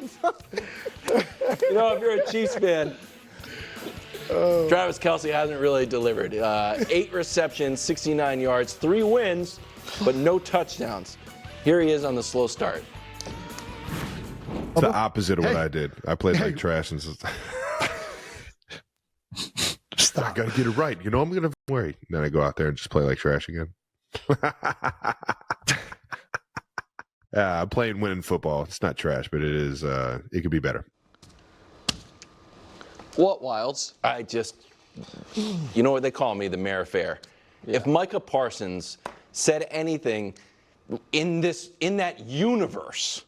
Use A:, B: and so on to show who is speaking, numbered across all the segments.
A: You know, if you're a Chiefs fan, Travis Kelce hasn't really delivered. 8 receptions, 69 yards, 3 wins, but no touchdowns. Here he is on the slow start.
B: It's the opposite of what I did. I played like trash and
C: Stop.
B: I got to get it right. You know, I'm going to worry. Then I go out there and just play like trash again. I'm playing winning football. It's not trash, but it is. It could be better.
D: What, Wilds?
A: You know what they call me, the mayor fair. Yeah. If Micah Parsons said anything in that universe,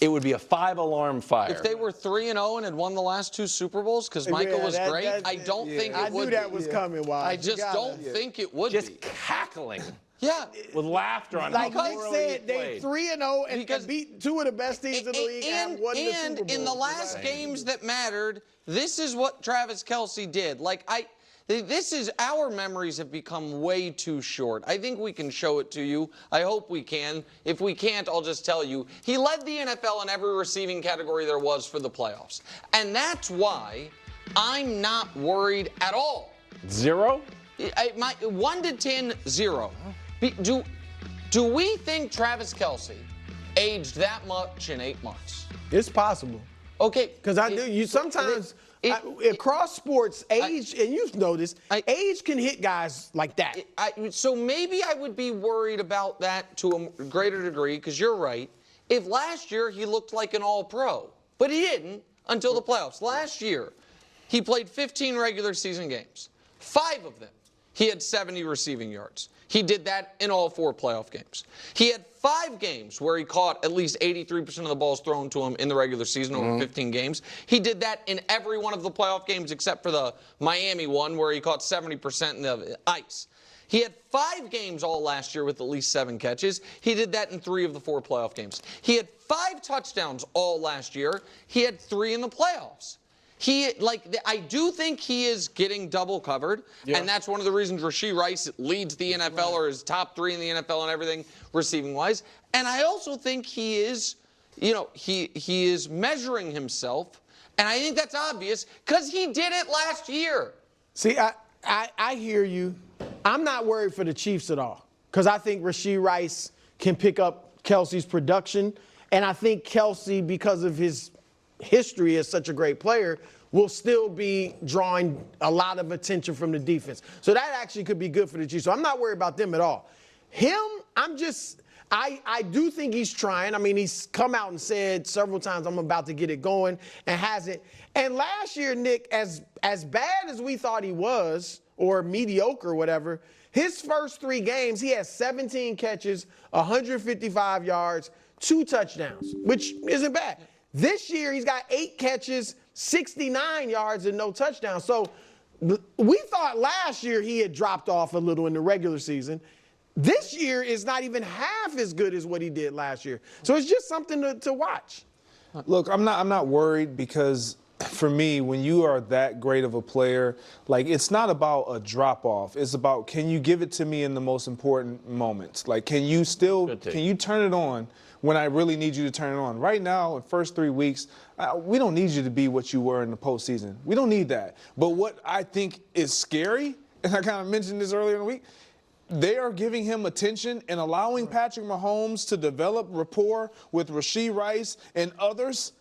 A: it would be a 5-alarm fire.
D: If they were 3-0 and had won the last 2 Super Bowls because Michael was great, I don't think it would.
C: I knew that was coming. Wild.
D: I just don't think it would
A: just
D: be.
A: Cackling.
D: Yeah,
A: with laughter on
C: like
A: how
C: Nick said, they 3-0 and beat 2 of the best teams in the league and won the Super Bowl.
D: In the last games that mattered, this is what Travis Kelce did. Our memories have become way too short. I think we can show it to you. I hope we can. If we can't, I'll just tell you. He led the NFL in every receiving category there was for the playoffs. And that's why I'm not worried at all.
A: 0?
D: 1 to 10, 0. Do we think Travis Kelce aged that much in 8 months?
C: It's possible.
D: Okay.
C: Because sometimes across sports, age, and you've noticed, age can hit guys like that.
D: So maybe I would be worried about that to a greater degree, because you're right. If last year he looked like an all-pro, but he didn't until the playoffs. Last year, he played 15 regular season games. 5 of them, he had 70 receiving yards. He did that in all 4 playoff games. He had 5 games where he caught at least 83% of the balls thrown to him in the regular season over 15 games. He did that in every one of the playoff games except for the Miami one where he caught 70% in the ice. He had 5 games all last year with at least 7 catches. He did that in 3 of the 4 playoff games. He had 5 touchdowns all last year. He had 3 in the playoffs. I do think he is getting double covered, and that's one of the reasons Rashee Rice leads the NFL or is top 3 in the NFL and everything receiving-wise. And I also think he is, he is measuring himself, and I think that's obvious because he did it last year.
C: See, I hear you. I'm not worried for the Chiefs at all because I think Rashee Rice can pick up Kelce's production, and I think Kelce, because of his history as such a great player, will still be drawing a lot of attention from the defense. So that actually could be good for the Chiefs. So I'm not worried about them at all. Him, I do think he's trying. I mean, he's come out and said several times, I'm about to get it going, and hasn't. And last year, Nick, as bad as we thought he was, or mediocre or whatever, his first 3 games, he has 17 catches, 155 yards, 2 touchdowns, which isn't bad. This year, he's got 8 catches, 69 yards, and no touchdowns. So we thought last year he had dropped off a little in the regular season. This year is not even half as good as what he did last year. So it's just something to watch.
E: Look, I'm not worried because for me, when you are that great of a player, it's not about a drop-off. It's about, can you give it to me in the most important moments? Can you turn it on when I really need you to turn it on? Right now, in the first 3 weeks, we don't need you to be what you were in the postseason. We don't need that. But what I think is scary, and I kind of mentioned this earlier in the week, they are giving him attention and allowing Patrick Mahomes to develop rapport with Rashee Rice and others.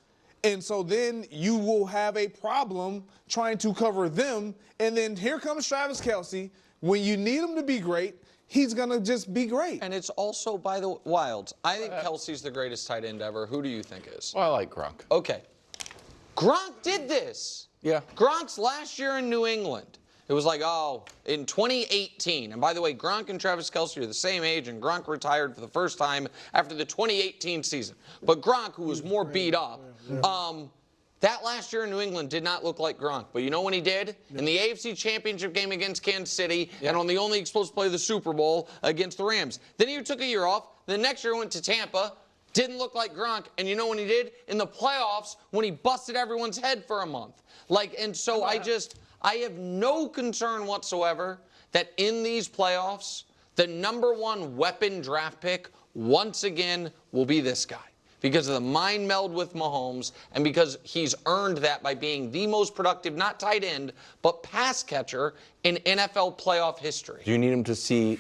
E: And so then you will have a problem trying to cover them. And then here comes Travis Kelce. When you need him to be great, he's going to just be great.
D: And it's also, by the Wilds, I think Kelce's the greatest tight end ever. Who do you think is?
A: Well, I like Gronk.
D: Okay. Gronk did this.
A: Yeah.
D: Gronk's last year in New England. It was in 2018. And by the way, Gronk and Travis Kelce are the same age, and Gronk retired for the first time after the 2018 season. But Gronk, who was more beat up, that last year in New England did not look like Gronk. But you know when he did? In the AFC Championship game against Kansas City and on the only explosive play of the Super Bowl against the Rams. Then he took a year off. The next year went to Tampa. Didn't look like Gronk. And you know when he did? In the playoffs when he busted everyone's head for a month. And so I have no concern whatsoever that in these playoffs, the #1 weapon draft pick once again will be this guy. because of the mind meld with Mahomes and because he's earned that by being the most productive, not tight end, but pass catcher in NFL playoff history.
A: Do you need him to see?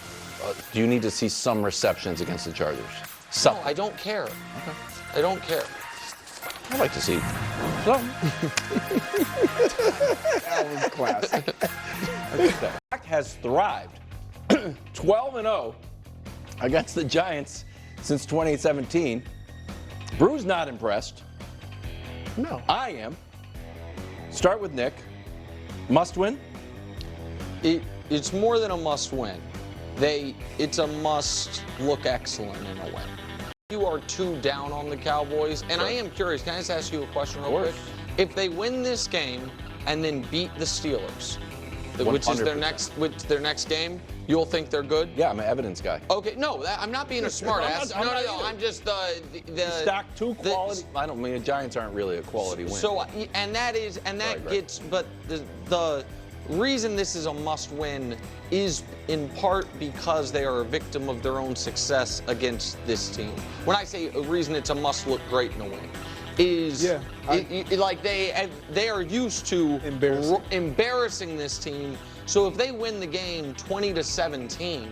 A: Do you need to see some receptions against the Chargers? Some.
D: No, I don't care. Okay. I don't care.
A: I'd like to see some.
E: That was classic.
A: Dak has thrived 12-0 against the Giants since 2017. Brew's not impressed.
C: No.
A: I am. Start with Nick. Must win?
D: It's more than a must win. It's a must look excellent in a way. You are too down on the Cowboys, and I am curious. Can I just ask you a question real quick? If they win this game and then beat the Steelers, which is their next game, you'll think they're good?
A: Yeah, I'm an evidence guy.
D: Okay, no, I'm not being a smart ass. No, I'm just the
A: Stock two quality. I don't mean the Giants aren't really a quality win.
D: So, and that gets, but the reason this is a must-win is in part because they are a victim of their own success against this team. When I say a reason it's a must-look great in a win, is like they are used to embarrassing this team. So if they win the game 20-17,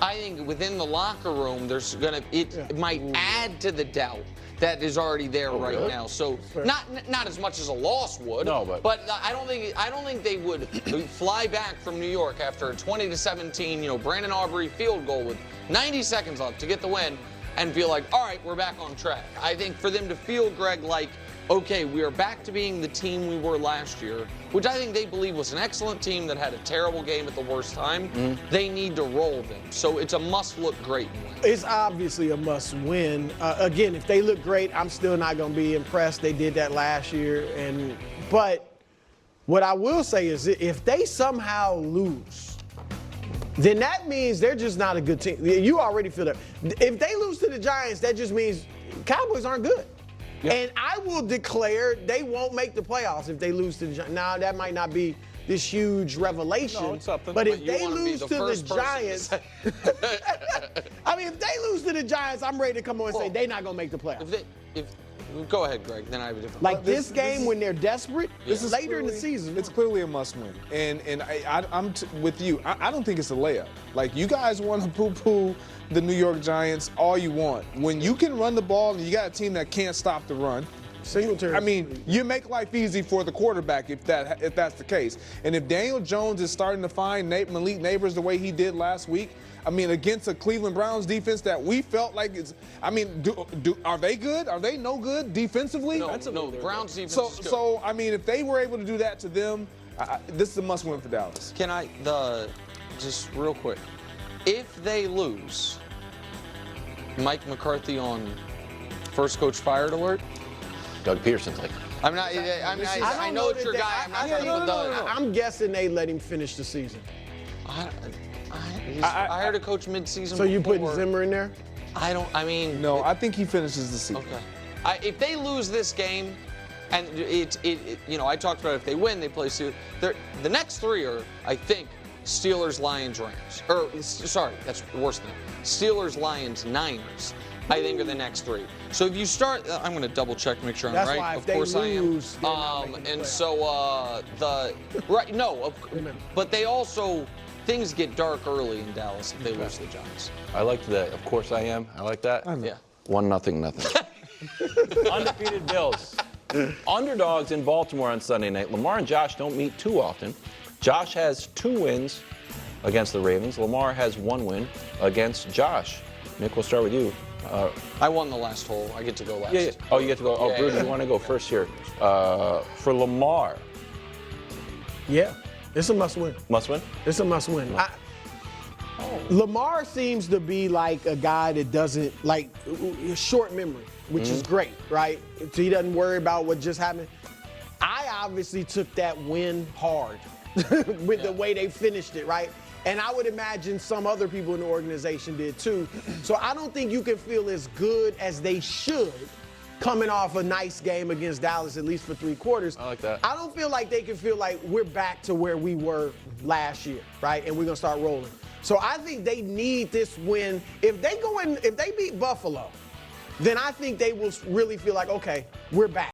D: I think within the locker room it might add to the doubt that is already there right now. So not as much as a loss would.
A: No, but
D: I don't think they would fly back from New York after a 20-17, Brandon Aubrey field goal with 90 seconds left to get the win and feel like, all right, we're back on track. I think for them to feel, Greg, like, okay, we are back to being the team we were last year, which I think they believe was an excellent team that had a terrible game at the worst time. They need to roll them. So it's a must-look great win.
C: It's obviously a must-win. Again, if they look great, I'm still not going to be impressed. They did that last year. But what I will say is if they somehow lose, then that means they're just not a good team. You already feel that. If they lose to the Giants, that just means Cowboys aren't good. Yep. And I will declare they won't make the playoffs if they lose to the Giants. Now, that might not be this huge revelation.
A: No, it's something.
C: But if they lose to the Giants, I mean, if they lose to the Giants, I'm ready to come on and say they're not going to make the playoffs.
D: Go ahead, Greg. Then I have a different.
C: Like this game when they're desperate,
E: this is
C: later in the season.
E: It's clearly a must-win, and I'm with you. I don't think it's a layup. Like you guys want to poo-poo the New York Giants all you want. When you can run the ball and you got a team that can't stop the run,
C: Singletary.
E: I mean, you make life easy for the quarterback if that's the case. And if Daniel Jones is starting to find Malik Neighbors the way he did last week, I mean, against a Cleveland Browns defense that we felt like is, I mean, are they good? Are they no good defensively?
D: No, Browns defense is good.
E: So, I mean, if they were able to do that to them, this is a must-win for Dallas.
D: Can I, just real quick, if they lose, Mike McCarthy on first coach fired alert?
A: Doug Peterson's like,
D: I'm not. I know it's your guy.
C: I'm guessing they let him finish the season.
D: I heard a coach mid-season.
C: So you putting Zimmer in there?
E: No, I think he finishes the season.
D: Okay. If they lose this game, and I talked about if they win, they play Steelers. The next three are, I think, Steelers, Lions, Rams. Sorry, that's worse than that. Steelers, Lions, Niners. I think are the next three. So if you start, I'm going to double check to make sure I'm
C: That's
D: right.
C: Why
D: of course I am. But they also things get dark early in Dallas if they lose to the Giants.
A: I like that. Of course I am. I like that.
D: Yeah.
A: 1-0. Undefeated Bills. Underdogs in Baltimore on Sunday night. Lamar and Josh don't meet too often. Josh has 2 wins against the Ravens. Lamar has 1 win against Josh. Nick, we'll start with you.
D: I won the last hole. I get to go last.
A: Yeah. Oh, you get to go. Oh, Brew, you want to go first here? For Lamar.
C: Yeah, it's a must-win.
A: Must-win?
C: It's a must-win. Lamar seems to be like a guy that doesn't, like, short memory, which is great, right? So he doesn't worry about what just happened. I obviously took that win hard with the way they finished it, right? And I would imagine some other people in the organization did too. So I don't think you can feel as good as they should coming off a nice game against Dallas, at least for 3 quarters.
A: I like that.
C: I don't feel like they can feel like we're back to where we were last year, right? And we're going to start rolling. So I think they need this win. If they beat Buffalo, then I think they will really feel like, okay, we're back.